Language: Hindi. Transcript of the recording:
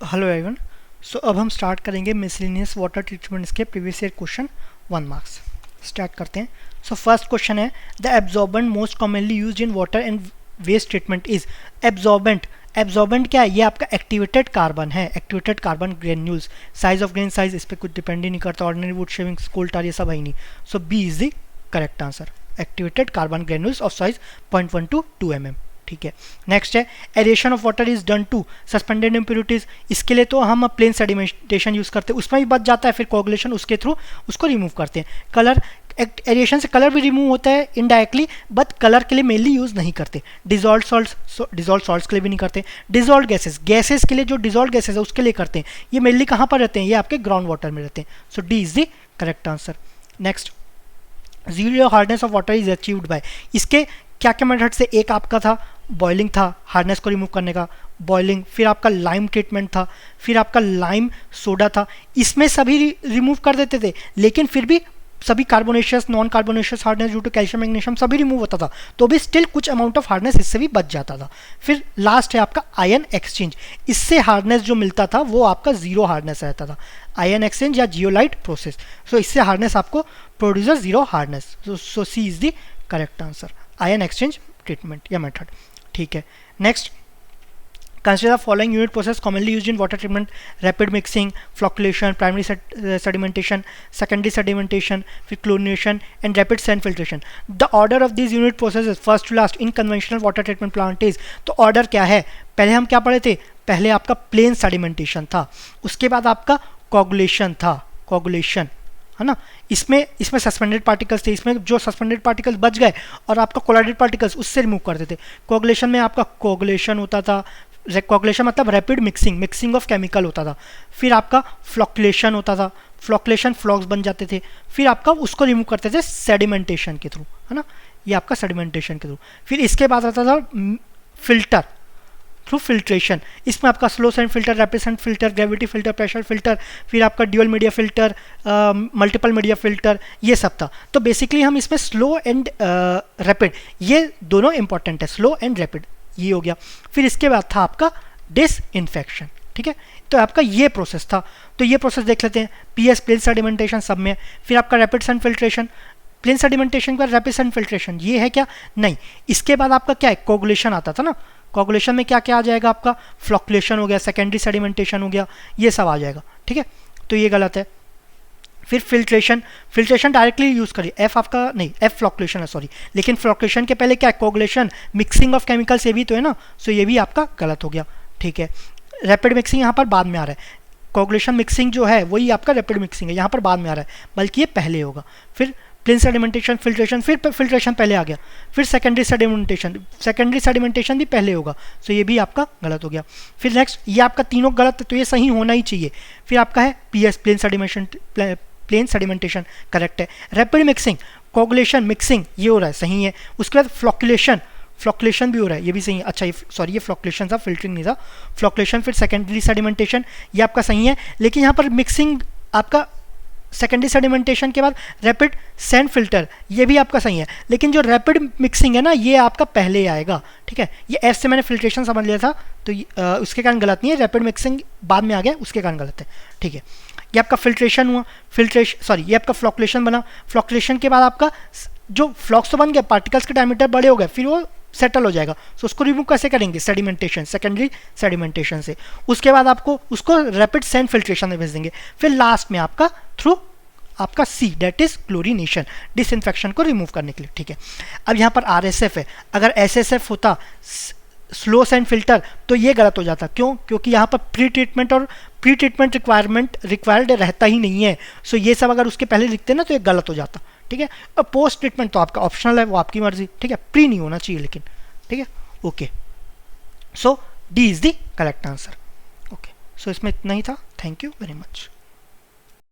Hello everyone. सो अब हम स्टार्ट करेंगे मिसलेनियस वाटर ट्रीटमेंट्स के previous year question 1 marks. Start करते हैं। सो फर्स्ट क्वेश्चन है the absorbent most commonly used in water and waste treatment is. Absorbent क्या है? ये आपका एक्टिवेटेड कार्बन है, activated carbon granules. Size of grain size इस पर कुछ डिपेंड ही नहीं करता, ordinary wood shavings, coal tar, ये सब है ही नहीं। So B is the correct answer, activated carbon granules of size 0.1 to 2 mm। ठीक है। नेक्स्ट है aeration of water is done to suspended impurities. इसके लिए तो हम प्लेन सेडिमेंटेशन यूज करते हैं, उसमें भी बच जाता है, फिर कोगुलेशन उसके थ्रू उसको रिमूव करते हैं। कलर, एरेशन से कलर भी रिमूव होता है इनडायरेक्टली, बट कलर के लिए मेनली यूज नहीं करते। डिजॉल्व सॉल्ट्स के लिए भी नहीं करते। डिजॉल्व गैसेस के लिए, जो डिजॉल्व गैसेस है उसके लिए करते हैं। ये मेनली कहाँ पर रहते हैं? ये आपके ग्राउंड वाटर में रहते हैं। So D is the correct answer. Next, zero hardness of water is achieved by. इसके क्या क्या मेथड से? एक आपका था बॉइलिंग था हार्डनेस को रिमूव करने का, बॉइलिंग, फिर आपका लाइम ट्रीटमेंट था, फिर आपका लाइम सोडा था। इसमें सभी रिमूव कर देते थे, लेकिन फिर भी सभी carbonaceous, non carbonaceous hardness due to calcium magnesium सभी रिमूव होता था, तो भी स्टिल कुछ अमाउंट ऑफ हार्डनेस इससे भी बच जाता था। फिर लास्ट है आपका आयन एक्सचेंज। इससे हार्डनेस जो मिलता था वो आपका जीरो हार्डनेस रहता था, आयन एक्सचेंज या जियोलाइट प्रोसेस। सो इससे हार्डनेस आपको producer zero hardness. So C is the correct answer, ion exchange treatment या मेथड। ठीक है। Next, consider the following unit process commonly used in water treatment: rapid mixing, flocculation, primary sedimentation, secondary sedimentation, फिर chlorination and rapid sand filtration. The order of these unit processes first to last in conventional water treatment plant is, तो order क्या है? पहले हम क्या पढ़े थे? पहले आपका प्लेन सेडिमेंटेशन था, उसके बाद आपका कोगुलेशन था, कोगुलेशन है ना। इसमें सस्पेंडेड पार्टिकल्स थे, इसमें जो सस्पेंडेड पार्टिकल्स बच गए और आपका कोलाइडेड पार्टिकल्स उससे रिमूव करते थे। कोगुलेशन में आपका कोगुलेशन होता था, कोगुलेशन मतलब रैपिड मिक्सिंग ऑफ केमिकल होता था। फिर आपका फ्लॉकुलेशन होता था, फ्लॉकुलेशन फ्लॉक्स बन जाते थे। फिर आपका उसको रिमूव करते थे सेडिमेंटेशन के थ्रू, है ना, ये आपका सेडिमेंटेशन के थ्रू। फिर इसके बाद आता था फिल्टर थ्रू फिल्ट्रेशन। इसमें आपका slow sand filter, rapid sand filter, gravity filter, pressure filter, फिर आपका dual media filter, multiple media filter, ये सब था। तो बेसिकली हम इसमें स्लो एंड रैपिड, ये दोनों इंपॉर्टेंट है, स्लो एंड रैपिड, ये हो गया। फिर इसके बाद था आपका डिसइंफेक्शन। ठीक है, तो आपका ये प्रोसेस था। तो ये प्रोसेस देख लेते हैं। पीएस प्लेन सेडिमेंटेशन सब में, फिर आपका rapid sand filtration, plain sedimentation के बाद रैपिड सैंड फिल्ट्रेशन, ये है क्या? नहीं। इसके बाद आपका क्या है? कोगुलेशन आता था ना। कोगुलेशन में क्या क्या आ जाएगा? आपका फ्लॉकुलेशन हो गया, सेकेंडरी सेडिमेंटेशन हो गया, ये सब आ जाएगा। ठीक है, तो ये गलत है। फिर फिल्ट्रेशन डायरेक्टली यूज करिए, एफ आपका नहीं, एफ फ्लॉकुलेशन है, सॉरी। लेकिन फ्लॉकुलेशन के पहले क्या है? कोगुलेशन, मिक्सिंग ऑफ केमिकल्स, ये भी तो है ना, सो ये भी आपका गलत हो गया। ठीक है, रैपिड मिक्सिंग यहाँ पर बाद में आ रहा है, कोगुलेशन मिक्सिंग जो है वही आपका रैपिड मिक्सिंग है, यहाँ पर बाद में आ रहा है, बल्कि ये पहले होगा। फिर प्लेन सेडिमेंटेशन, फिल्ट्रेशन, फिर फिल्ट्रेशन पहले आ गया। फिर सेकेंडरी सेडिमेंटेशन भी पहले होगा, सो ये भी आपका गलत हो गया। फिर नेक्स्ट, ये आपका तीनों गलत है, तो ये सही होना ही चाहिए। फिर आपका है पीएस प्लेन सेडिमेंटेशन करेक्ट है। रैपिड मिक्सिंग, कोगुलेशन, मिक्सिंग, ये हो रहा है, सही है। उसके बाद फ्लॉकुलेशन भी हो रहा है, ये भी सही है। अच्छा, ये सॉरी, ये फ्लॉकुलेशन था, फिल्टरिंग नहीं था, फ्लॉकुलेशन। फिर सेकेंडरी सेडिमेंटेशन, ये आपका सही है। लेकिन यहाँ पर मिक्सिंग आपका सेकेंडरी सेडिमेंटेशन के बाद रैपिड सैंड फिल्टर, ये भी आपका सही है। लेकिन जो रैपिड मिक्सिंग है ना, ये आपका पहले आएगा। ठीक है, ये एफ से मैंने फिल्ट्रेशन समझ लिया था, तो उसके कारण गलत नहीं है। रैपिड मिक्सिंग बाद में आ गया, उसके कारण गलत है। ठीक है, ये आपका फिल्ट्रेशन हुआ, ये आपका फ्लॉकुलेशन बना। फ्लॉकुलेशन के बाद आपका जो फ्लॉक्स तो बन गया, पार्टिकल्स के डायमीटर बड़े हो गए, फिर वो सेटल हो जाएगा। सो उसको रिमूव कैसे करेंगे? सेडिमेंटेशन, सेकेंडरी सेडिमेंटेशन से। उसके बाद आपको उसको रैपिड सैंड फिल्ट्रेशन में भेज देंगे। फिर लास्ट में आपका थ्रू आपका सी, दैट इज क्लोरीनेशन, डिसइंफेक्शन को रिमूव करने के लिए। ठीक है, अब यहाँ पर आरएसएफ है। अगर एसएसएफ होता, स्लो सैंड फिल्टर, तो ये गलत हो जाता। क्यों? क्योंकि यहाँ पर प्री ट्रीटमेंट रिक्वायर्ड रहता ही नहीं है। सो ये सब अगर उसके पहले लिखते ना, तो ये गलत हो जाता। ठीक है, और पोस्ट ट्रीटमेंट तो आपका ऑप्शनल है, वो आपकी मर्जी। ठीक है, प्री नहीं होना चाहिए लेकिन। ठीक है, okay, so D is the correct answer. Okay, so इसमें इतना ही था। Thank you very much.